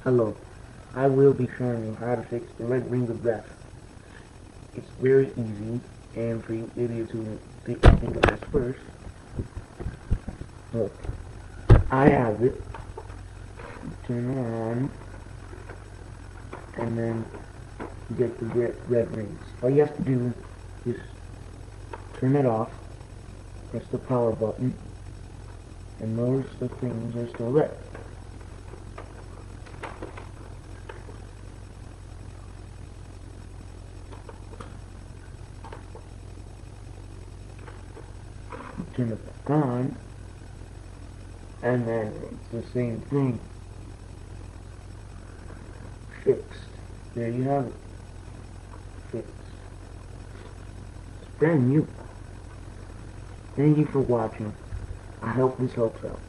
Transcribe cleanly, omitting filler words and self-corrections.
Hello, I will be showing you how to fix the red ring of death. It's very easy, and for you idiots who think of this first, look, I have it. Turn it on, and then you get the red rings. All you have to do is turn it off, press the power button, and notice the things are still red. Turn it back on, and then it's the same thing. Fixed. There you have it. Fixed. It's brand new. Thank you for watching. I hope this helps out.